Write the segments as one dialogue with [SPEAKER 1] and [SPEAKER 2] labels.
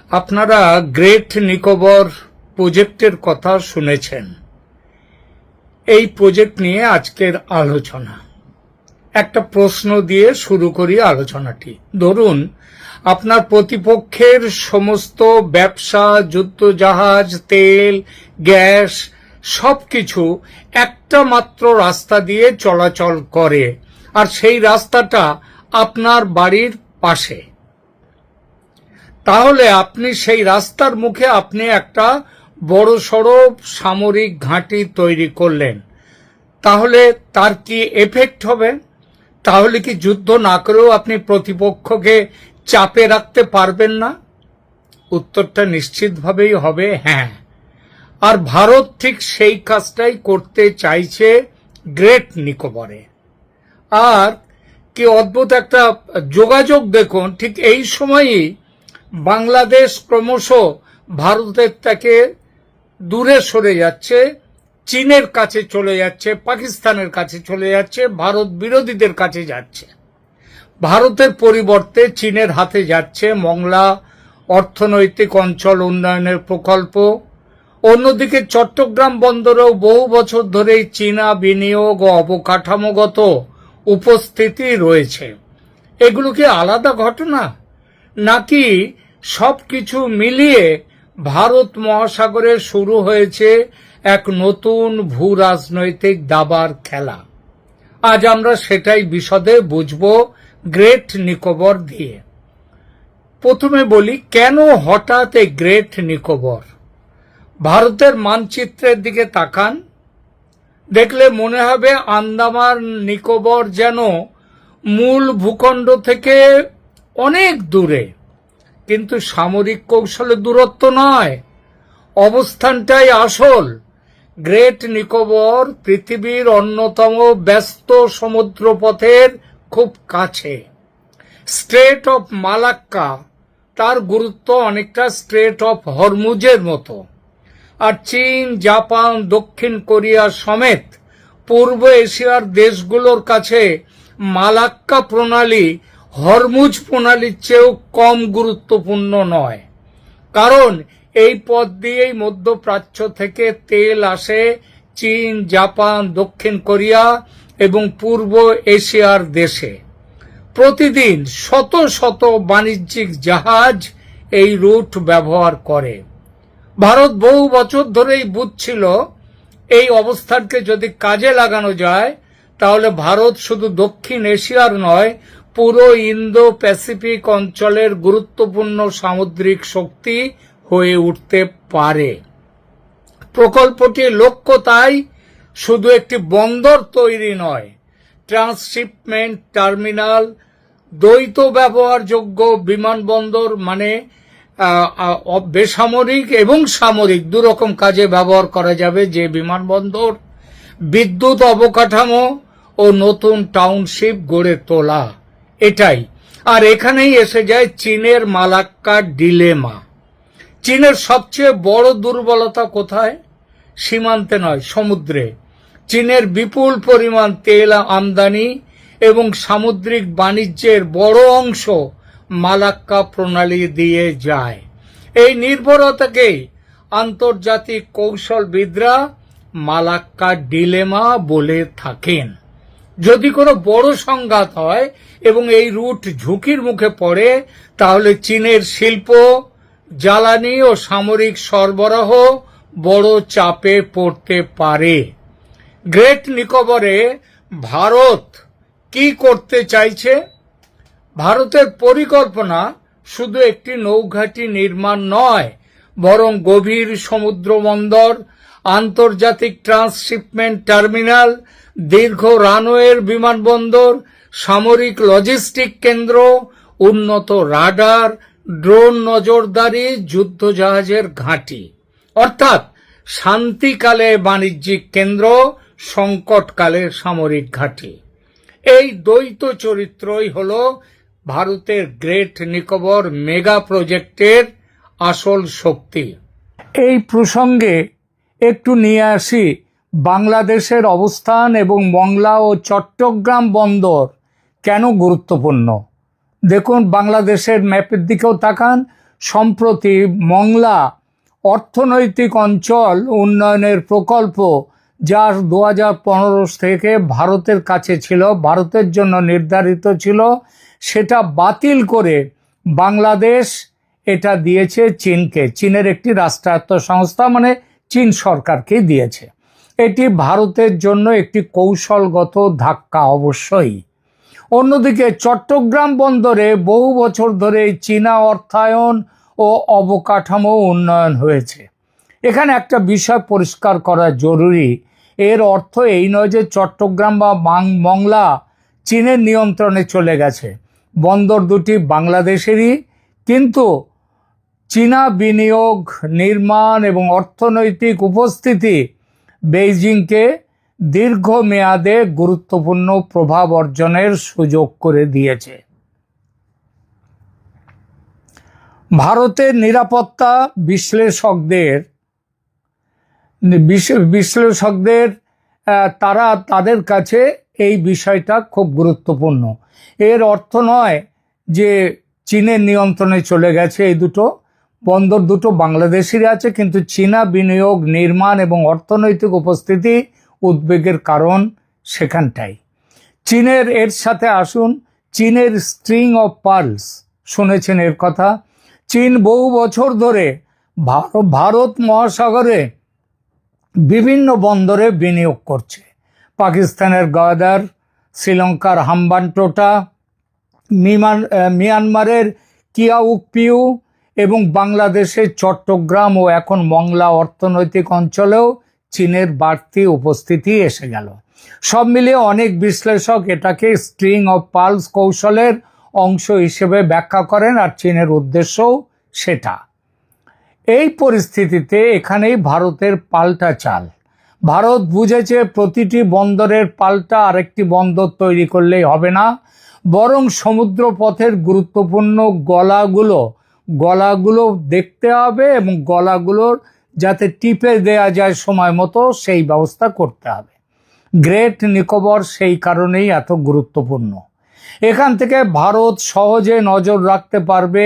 [SPEAKER 1] আপনারা গ্রেট নিকোবর প্রজেক্টের কথা শুনেছেন। এই প্রজেক্ট নিয়ে আজকের আলোচনা। একটা প্রশ্ন দিয়ে শুরু করি আলোচনাটি। ধরুন, আপনার প্রতিপক্ষের সমস্ত ব্যবসা, যুদ্ধজাহাজ, তেল, গ্যাস সবকিছু একটা মাত্র রাস্তা দিয়ে চলাচল করে, আর সেই রাস্তাটা আপনার বাড়ির পাশে। তাহলে আপনি সেই রাস্তার মুখে আপনি একটা বড়সড় সামরিক ঘাঁটি তৈরি করলেন। তাহলে তার কি এফেক্ট হবে? তাহলে কি যুদ্ধ না করেও আপনি প্রতিপক্ষকে চাপে রাখতে পারবেন না? উত্তরটা নিশ্চিতভাবেই হবে হ্যাঁ। আর ভারত ঠিক সেই কাজটাই করতে চাইছে গ্রেট নিকোবরে। আর কি অদ্ভুত একটা যোগাযোগ দেখুন, ঠিক এই সময়ই বাংলাদেশ ক্রমশ ভারতের থেকে দূরে সরে যাচ্ছে, চীনের কাছে চলে যাচ্ছে, পাকিস্তানের কাছে চলে যাচ্ছে, ভারত বিরোধীদের কাছে যাচ্ছে। ভারতের পরিবর্তে চীনের হাতে যাচ্ছে মংলা অর্থনৈতিক অঞ্চল উন্নয়নের প্রকল্প। অন্যদিকে চট্টগ্রাম বন্দরেও বহু বছর ধরেই চীনা বিনিয়োগ ও অবকাঠামোগত উপস্থিতি রয়েছে। এগুলো কি আলাদা ঘটনা, নাকি সবকিছু মিলিয়ে ভারত মহাসাগরে শুরু হয়েছে এক নতুন ভূ রাজনৈতিক দাবার খেলা? আজ আমরা সেটাই বিশদে বুঝব গ্রেট নিকোবর দিয়ে। প্রথমে বলি, কেন হঠাৎ এই গ্রেট নিকোবর? ভারতের মানচিত্রের দিকে তাকান, দেখলে মনে হবে আন্দামান নিকোবর যেন মূল ভূখণ্ড থেকে অনেক দূরে। কিন্তু সামরিক কৌশলের দূরত্ব নয়, অবস্থানটাই আসল। গ্রেট নিকোবর পৃথিবীর অন্যতম ব্যস্ত সমুদ্রপথের খুব কাছে। স্ট্রেট অফ মালাক্কা, তার গুরুত্ব অনেকটা স্ট্রেট অফ হরমুজের মতো। আর চীন, জাপান, দক্ষিণ কোরিয়া সমেত পূর্ব এশিয়ার দেশগুলোর কাছে মালাক্কা প্রণালী হরমুজ প্রণালীর চেয়েও কম গুরুত্বপূর্ণ নয়। কারণ এই পথ দিয়েই মধ্যপ্রাচ্য থেকে তেল আসে চীন, জাপান, দক্ষিণ কোরিয়া এবং পূর্ব এশিয়ার দেশে। প্রতিদিন শত শত বাণিজ্যিক জাহাজ এই রুট ব্যবহার করে। ভারত বহু বছর ধরেই বুঝছিল এই অবস্থানকে যদি কাজে লাগানো যায়, তাহলে ভারত শুধু দক্ষিণ এশিয়ার নয়, পুরো ইন্দো প্যাসিফিক অঞ্চলের গুরুত্বপূর্ণ সামুদ্রিক শক্তি হয়ে উঠতে পারে। প্রকল্পটির লক্ষ্য তাই শুধু একটি বন্দর তৈরি নয়, ট্রান্সশিপমেন্ট টার্মিনাল, দ্বৈত ব্যবহারযোগ্য বিমানবন্দর, মানে বেসামরিক এবং সামরিক দুরকম কাজে ব্যবহার করা যাবে যে বিমানবন্দর, বিদ্যুৎ অবকাঠামো ও নতুন টাউনশিপ গড়ে তোলা, এটাই। আর এখানেই এসে যায় চীনের মালাক্কা ডিলেমা। চীনের সবচেয়ে বড় দুর্বলতা কোথায়? সীমান্তে নয়, সমুদ্রে। চীনের বিপুল পরিমাণ তেল আমদানি এবং সামুদ্রিক বাণিজ্যের বড় অংশ মালাক্কা প্রণালী দিয়ে যায়। এই নির্ভরতাকেই আন্তর্জাতিক কৌশলবিদরা মালাক্কা ডিলেমা বলে থাকেন। যদি কোনো বড় সংঘাত হয় এবং এই রুট ঝুঁকির মুখে পড়ে, তাহলে চীনের শিল্প, জ্বালানি ও সামরিক সরবরাহ বড় চাপে পড়তে পারে। গ্রেট নিকোবরে ভারত কি করতে চাইছে? ভারতের পরিকল্পনা শুধু একটি নৌঘাঁটি নির্মাণ নয়, বরং গভীর সমুদ্র বন্দর, আন্তর্জাতিক ট্রান্সশিপমেন্ট টার্মিনাল, দীর্ঘ রানওয়ের বিমানবন্দর, সামরিক লজিস্টিক কেন্দ্র, উন্নত রাডার, ড্রোন নজরদারি, যুদ্ধজাহাজের ঘাঁটি। অর্থাৎ শান্তিকালে বাণিজ্যিক কেন্দ্র, সংকটকালে সামরিক ঘাঁটি। এই দ্বৈত চরিত্রই হল ভারতের গ্রেট নিকোবর মেগা প্রজেক্টের আসল শক্তি। এই প্রসঙ্গে একটু নিয়ে আসি বাংলাদেশের অবস্থান এবং মংলা ও চট্টগ্রাম বন্দর কেন গুরুত্বপূর্ণ। দেখুন, বাংলাদেশের ম্যাপের দিকেও তাকান, সম্প্রতি মংলা অর্থনৈতিক অঞ্চল উন্নয়নের প্রকল্প, যা 2015 থেকে ভারতের কাছে ছিল, ভারতের জন্য নির্ধারিত ছিল, সেটা বাতিল করে বাংলাদেশ এটা দিয়েছে চীনকে। চীনের একটি রাষ্ট্রায়ত্ত সংস্থা, মানে চীন সরকারকে দিয়েছে। এটি ভারতের জন্য একটি কৌশলগত ধাক্কা অবশ্যই। অন্যদিকে চট্টগ্রাম বন্দরে বহু বছর ধরে চীনা অর্থায়ন ও অবকাঠামো উন্নয়ন হয়েছে। এখানে একটা বিষয় পরিষ্কার করা জরুরি। এর অর্থ এই নয় যে চট্টগ্রাম বা মংলা চীনের নিয়ন্ত্রণে চলে গেছে। বন্দর দুটি বাংলাদেশেরই, কিন্তু চীনা বিনিয়োগ, নির্মাণ এবং অর্থনৈতিক উপস্থিতি বেইজিংকে দীর্ঘমেয়াদে গুরুত্বপূর্ণ প্রভাব অর্জনের সুযোগ করে দিয়েছে। ভারতের নিরাপত্তা বিশ্লেষকদের তাদের কাছে এই বিষয়টা খুব গুরুত্বপূর্ণ। এর অর্থ নয় যে চীনের নিয়ন্ত্রণে চলে গেছে। এই বন্দর দুটো বাংলাদেশেরই আছে, কিন্তু চীনা বিনিয়োগ, নির্মাণ এবং অর্থনৈতিক উপস্থিতি উদ্বেগের কারণ সেখানটাই। এর সাথে আসুন চীনের স্ট্রিং অফ পার্লস, শুনেছেন এর কথা? চীন বহু বছর ধরে ভারত মহাসাগরে বিভিন্ন বন্দরে বিনিয়োগ করছে। পাকিস্তানের গদার, শ্রীলঙ্কার হাম্বানটোটা, মিয়ানমারের কিয়াউকপিউ এবং বাংলাদেশের চট্টগ্রাম ও এখন মংলা অর্থনৈতিক অঞ্চলেও চীনের বাড়তি উপস্থিতি এসে গেল। সব মিলিয়ে অনেক বিশ্লেষক এটাকে স্ট্রিং অফ পার্লস কৌশলের অংশ হিসেবে ব্যাখ্যা করেন, আর চীনের উদ্দেশ্যও সেটা। এই পরিস্থিতিতে এখানেই ভারতের পাল্টা চাল। ভারত বুঝেছে প্রতিটি বন্দরের পাল্টা আরেকটি বন্দর তৈরি করলেই হবে না, বরং সমুদ্রপথের গুরুত্বপূর্ণ গলাগুলো দেখতে হবে এবং গলাগুলোর যাতে টিপে দেয়া যায় সময় মতো, সেই ব্যবস্থা করতে হবে। গ্রেট নিকোবর সেই কারণেই এত গুরুত্বপূর্ণ। এখান থেকে ভারত সহজে নজর রাখতে পারবে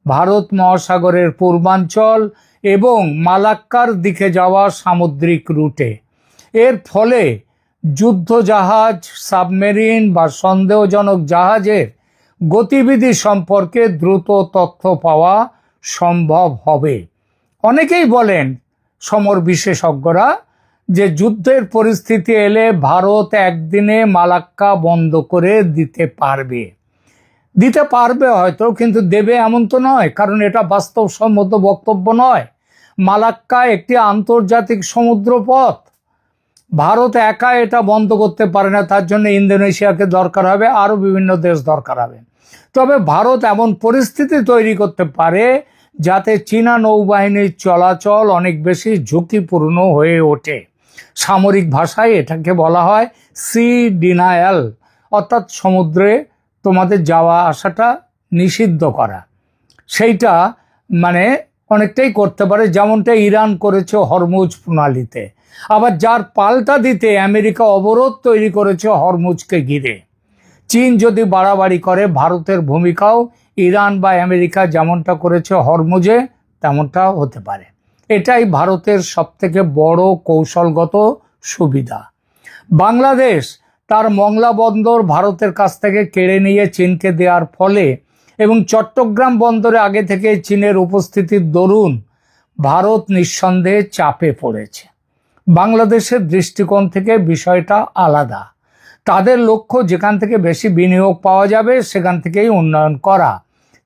[SPEAKER 1] ভারত মহাসাগরের পূর্বাঞ্চল এবং মালাক্কার দিকে যাওয়া সামুদ্রিক রুটে। এর ফলে যুদ্ধজাহাজ, সাবমেরিন বা সন্দেহজনক জাহাজের গতিবিধি সম্পর্কে দ্রুত তথ্য পাওয়া সম্ভব হবে। অনেকেই বলেন, সমর বিশেষজ্ঞরা, যে যুদ্ধের পরিস্থিতি এলে ভারত একদিনে মালাক্কা বন্ধ করে দিতে পারবে হয়তো, কিন্তু দেবে এমন তো নয়, কারণ এটা বাস্তবসম্মত বক্তব্য নয়। মালাক্কা একটি আন্তর্জাতিক সমুদ্রপথ। ভারত একা এটা বন্ধ করতে পারে না, তার জন্য ইন্দোনেশিয়াকে দরকার হবে, আরও বিভিন্ন দেশ দরকার হবে। তবে ভারত এমন পরিস্থিতি তৈরি করতে পারে যাতে চীনা নৌবাহিনীর চলাচল অনেক বেশি ঝুঁকিপূর্ণ হয়ে ওঠে। সামরিক ভাষায় এটাকে বলা হয় সি ডিনায়াল, অর্থাৎ সমুদ্রে তোমাদের যাওয়া আসাটা নিষিদ্ধ করা। সেইটা মানে অনেকটাই করতে পারে, যেমনটা ইরান করেছে হরমুজ প্রণালীতে। আবার যার পাল্টা দিতে আমেরিকা অবরোধ তৈরি করেছে হরমুজকে ঘিরে। চীন যদি বাড়াবাড়ি করে, ভারতের ভূমিকাও ইরান বা আমেরিকা যেমনটা করেছে হরমুজে তেমনটা হতে পারে। এটাই ভারতের সবথেকে বড় কৌশলগত সুবিধা। বাংলাদেশ তার মংলা বন্দর ভারতের কাছ থেকে কেড়ে নিয়ে চীনকে দেওয়ার ফলে এবং চট্টগ্রাম বন্দরে আগে থেকে চীনের উপস্থিতির দরুন ভারত নিঃসন্দেহে চাপে পড়েছে। বাংলাদেশের দৃষ্টিকোণ থেকে বিষয়টা আলাদা। তাদের লক্ষ্য যেখান থেকে বেশি বিনিয়োগ পাওয়া যাবে সেখান থেকেই উন্নয়ন করা।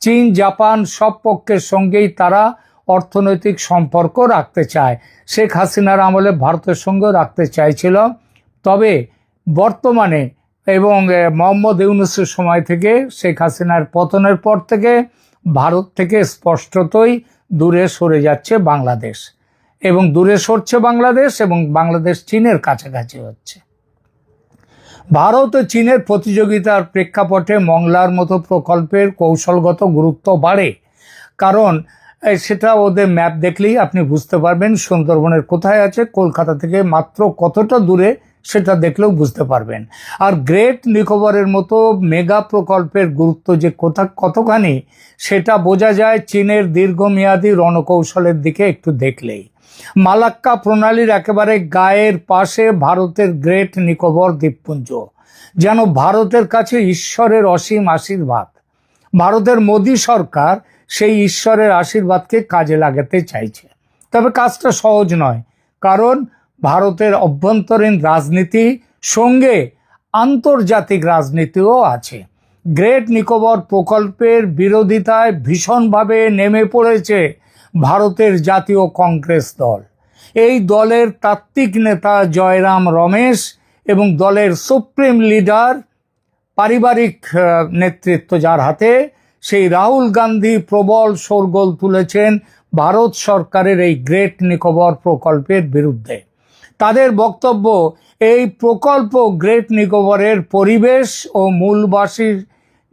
[SPEAKER 1] চীন, জাপান সব পক্ষের সঙ্গেই তারা অর্থনৈতিক সম্পর্ক রাখতে চায়। শেখ হাসিনার আমলে ভারতের সঙ্গে রাখতে চাইছিল, তবে বর্তমানে এবং মোহাম্মদ ইউনূসের সময় থেকে, শেখ হাসিনার পতনের পর থেকে ভারত থেকে স্পষ্টতই দূরে সরে যাচ্ছে বাংলাদেশ, এবং দূরে সরছে বাংলাদেশ এবং বাংলাদেশ চীনের কাছাকাছি হচ্ছে। ভারত ও চীনের প্রতিযোগিতার প্রেক্ষাপটে মংলার মতো প্রকল্পের কৌশলগত গুরুত্ব বাড়ে, কারণ সেটা ওদের ম্যাপ দেখলেই আপনি বুঝতে পারবেন সুন্দরবনের কোথায় আছে, কলকাতা থেকে মাত্র কতটা দূরে সেটা দেখলেও বুঝতে পারবেন। আর গ্রেট নিকোবরের মতো মেগা প্রকল্পের গুরুত্ব যে কতখানি সেটা বোঝা যায় চীনের দীর্ঘমেয়াদী রণকৌশলের দিকে একটু দেখলেই। মালাক্কা প্রণালীর একেবারে গায়ের পাশে ভারতের গ্রেট নিকোবর দ্বীপপুঞ্জ, যেন ভারতের কাছে ঈশ্বরের অসীম আশীর্বাদ। ভারতের মোদী সরকার সেই ঈশ্বরের আশীর্বাদকে কাজে লাগাতে চাইছে, তবে কাজটা সহজ নয়, কারণ ভারতের অভ্যন্তরীণ রাজনীতি সঙ্গে আন্তর্জাতিক রাজনীতিও আছে। গ্রেট নিকোবর প্রকল্পের বিরোধিতায় ভীষণভাবে নেমে পড়েছে ভারতের জাতীয় কংগ্রেস দল। এই দলের তাত্ত্বিক নেতা জয়রাম রমেশ এবং দলের সুপ্রিম লিডার পারিবারিক নেতৃত্ব যার হাতে, সেই রাহুল গান্ধী প্রবল শোরগোল তুলেছেন ভারত সরকারের এই গ্রেট নিকোবর প্রকল্পের বিরুদ্ধে। তাদের বক্তব্য, এই প্রকল্প গ্রেট নিকোবরের পরিবেশ ও মূলবাসী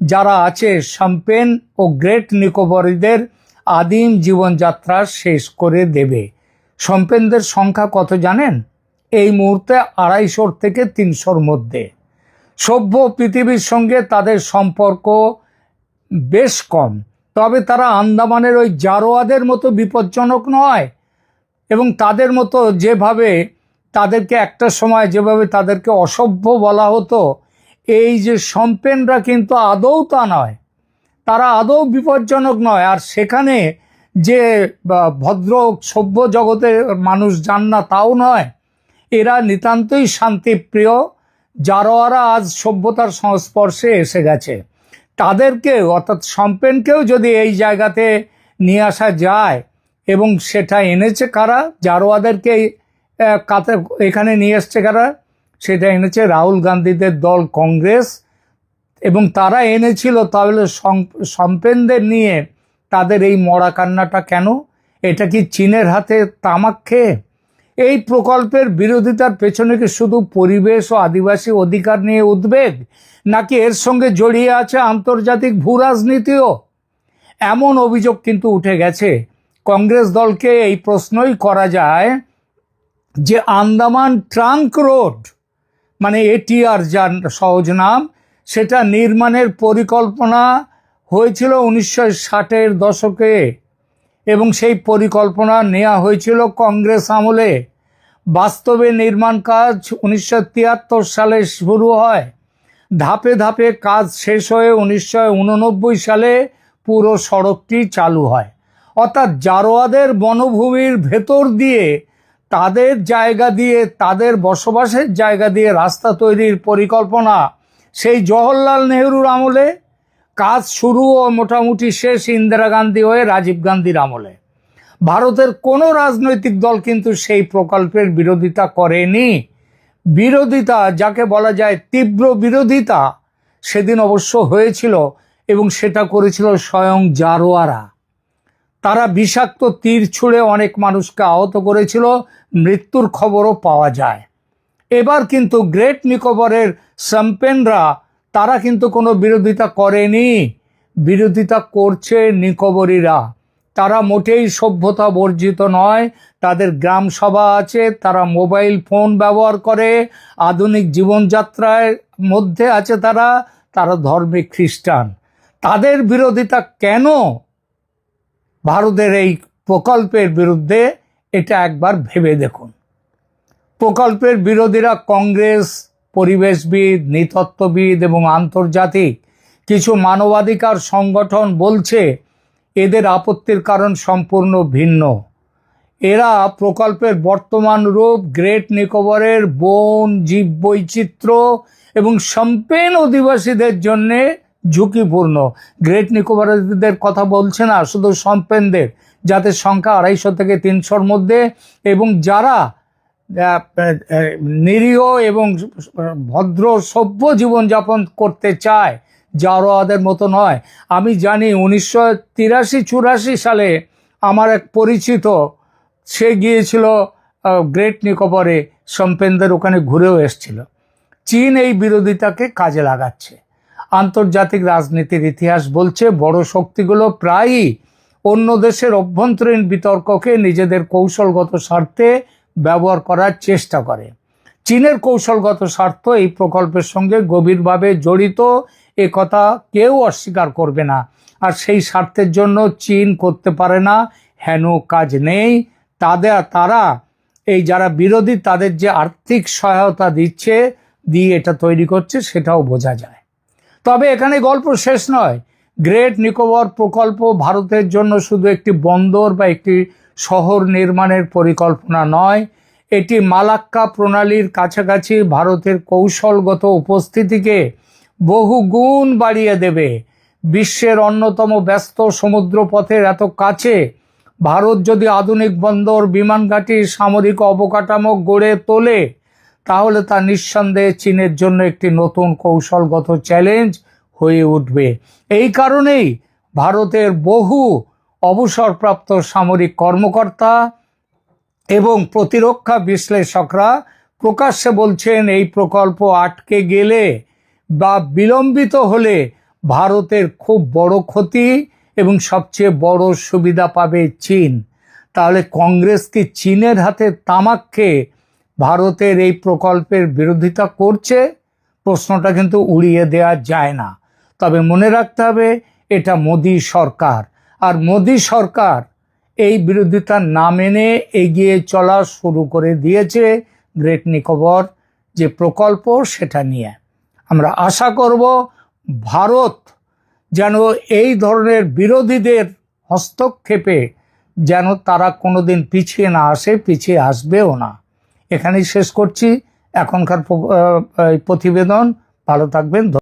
[SPEAKER 1] যারা আছে শম্পেন ও গ্রেট নিকোবরীদের আদিম জীবনযাত্রা শেষ করে দেবে। শম্পেনদের সংখ্যা কত জানেন? এই মুহূর্তে 250 থেকে 300-র মধ্যে। সভ্য পৃথিবীর সঙ্গে তাদের সম্পর্ক বেশ কম, তবে তারা আন্দামানের ওই জারোয়াদের মতো বিপজ্জনক নয়। এবং তাদের মতো যেভাবে তাদেরকে একটা সময় যেভাবে তাদেরকে অসভ্য বলা হতো, এই যে শম্পেনরা কিন্তু আদৌ তা নয়, তারা আদৌ বিপজ্জনক নয়। আর সেখানে যে ভদ্র সভ্য জগতের মানুষ যান না তাও নয়, এরা নিতান্তই শান্তিপ্রিয় জারোয়ারা আজ সভ্যতার সংস্পর্শে এসে গেছে। তাদেরকেও অর্থাৎ শম্পেনকেও যদি এই জায়গাতে নিয়ে আসা যায়, এবং সেটা এনেছে কারা, জারোয়াদেরকে এখানে নিয়ে এসছে কারা, সেটা এনেছে রাহুল গান্ধীদের দল কংগ্রেস। এবং তারা এনেছিল তাহলে শম্পেনদের নিয়ে তাদের এই মরা কান্নাটা কেন? এটা কি চীনের হাতে তামাক খেয়ে? এই প্রকল্পের বিরোধিতার পেছনে কি শুধু পরিবেশ ও আদিবাসী অধিকার নিয়ে উদ্বেগ, নাকি এর সঙ্গে জড়িয়ে আছে আন্তর্জাতিক ভূরাজনীতিও? এমন অভিযোগ কিন্তু উঠে গেছে। কংগ্রেস দলকে এই প্রশ্নই করা যায় যে আন্দামান ট্রাঙ্ক রোড, মানে এটিআর যার সহজ নাম, সেটা নির্মাণের পরিকল্পনা হয়েছিল 1960-এর দশকে, এবং সেই পরিকল্পনা নেওয়া হয়েছিল কংগ্রেস আমলে। বাস্তবে নির্মাণ কাজ 1973 সালে শুরু হয়। ধাপে ধাপে কাজ শেষ হয়ে 1989 সালে পুরো সড়কটি চালু হয়। অর্থাৎ জারোয়াদের বনভূমির ভেতর দিয়ে, তাদের জায়গা দিয়ে, তাদের বসবাসের জায়গা দিয়ে রাস্তা তৈরির পরিকল্পনা সেই জওহরলাল নেহরুর আমলে, কাজ শুরু ও মোটামুটি শেষ ইন্দিরা গান্ধী হয়ে রাজীব গান্ধীর আমলে। ভারতের কোনো রাজনৈতিক দল কিন্তু সেই প্রকল্পের বিরোধিতা করেনি। বিরোধিতা যাকে বলা যায় তীব্র বিরোধিতা, সেদিন অবশ্য হয়েছিল, এবং সেটা করেছিল স্বয়ং জারোয়ারা। তারা বিষাক্ত তীর ছুঁড়ে অনেক মানুষকে আহত করেছিল, মৃত্যুর খবরও পাওয়া যায়। এবার কিন্তু গ্রেট নিকোবরের শম্পেনরা তারা কিন্তু কোনো বিরোধিতা করেনি, বিরোধিতা করছে নিকোবরীরা। তারা মোটেই সভ্যতা বর্জিত নয়, তাদের গ্রাম সভা আছে, তারা মোবাইল ফোন ব্যবহার করে, আধুনিক জীবনযাত্রার মধ্যে আছে তারা, তারা ধর্মে খ্রিস্টান। তাদের বিরোধিতা কেন ভারতের এই প্রকল্পের বিরুদ্ধে, এটা একবার ভেবে দেখুন। প্রকল্পের বিরোধীরা কংগ্রেস, পরিবেশবিদ, নৃতত্ত্ববিদ এবং আন্তর্জাতিক কিছু মানবাধিকার সংগঠন বলছে এদের আপত্তির কারণ সম্পূর্ণ ভিন্ন। এরা প্রকল্পের বর্তমান রূপ গ্রেট নিকোবরের বন, জীববৈচিত্র্য এবং শম্পেন অধিবাসীদের জন্যে ঝুঁকিপূর্ণ। গ্রেট নিকোবরীদের কথা বলছে না, শুধু শম্পেনদের, যাদের সংখ্যা 250 থেকে 300-র মধ্যে, এবং যারা নিরীহ এবং ভদ্র সভ্য জীবনযাপন করতে চায়, জারোয়াদের মতো নয়। আমি জানি 1983-84 সালে আমার এক পরিচিত, সে গিয়েছিল গ্রেট নিকোবরে, শম্পেনদের ওখানে ঘুরেও এসেছিল। চীন এই বিরোধিতাকে কাজে লাগাচ্ছে। আন্তর্জাতিক রাজনীতির ইতিহাস বলছে বড় শক্তিগুলো প্রায়ই অন্য দেশের অভ্যন্তরীণ বিতর্ককে নিজেদের কৌশলগত স্বার্থে ব্যবহার করার চেষ্টা করে। চীনের কৌশলগত স্বার্থ এই প্রকল্পের সঙ্গে গভীরভাবে জড়িত, এ কথা কেউ অস্বীকার করবে না। আর সেই স্বার্থের জন্য চীন করতে পারে না হেন কাজ নেই। তারা এই যারা বিরোধী তাদের যে আর্থিক সহায়তা দিয়ে এটা তৈরি করছে সেটাও বোঝা যায়। তবে এখানে গল্প শেষ নয়। গ্রেট নিকোবর প্রকল্প ভারতের জন্য শুধু একটি বন্দর বা একটি শহর নির্মাণের পরিকল্পনা নয়, এটি মালাক্কা প্রণালীর কাছাকাছি ভারতের কৌশলগত উপস্থিতিকে বহু গুণ বাড়িয়ে দেবে। বিশ্বের অন্যতম ব্যস্ত সমুদ্রপথের এত কাছে ভারত যদি আধুনিক বন্দর, বিমান ঘাঁটি, সামরিক অবকাঠামো গড়ে তোলে, তাহলে তা নিঃসন্দেহে চীনের জন্য একটি নতুন কৌশলগত চ্যালেঞ্জ হয়ে উঠবে। এই কারণেই ভারতের বহু অবসরপ্রাপ্ত সামরিক কর্মকর্তা এবং প্রতিরক্ষা বিশ্লেষকরা প্রকাশ্যে বলছেন এই প্রকল্প আটকে গেলে বা বিলম্বিত হলে ভারতের খুব বড় ক্ষতি এবং সবচেয়ে বড় সুবিধা পাবে চীন। তাহলে কংগ্রেস কি চীনের হাতে তামাক খেয়ে ভারতের এই প্রকল্পের বিরোধিতা করছে? প্রশ্নটা কিন্তু উড়িয়ে দেওয়া যায় না। তবে মনে রাখতে হবে এটা মোদি সরকার, আর মোদি সরকার এই বিরোধিতা না মেনে এগিয়ে চলা শুরু করে দিয়েছে গ্রেট নিকোবর যে প্রকল্প সেটা নিয়ে। আমরা আশা করব ভারত যেন এই ধরনের বিরোধীদের হস্তক্ষেপে যেন তারা কোনোদিন পিছিয়ে না আসে, পিছিয়ে আসবেও না। এখানেই শেষ করছি এখনকার প্রতিবেদন। ভালো থাকবেন।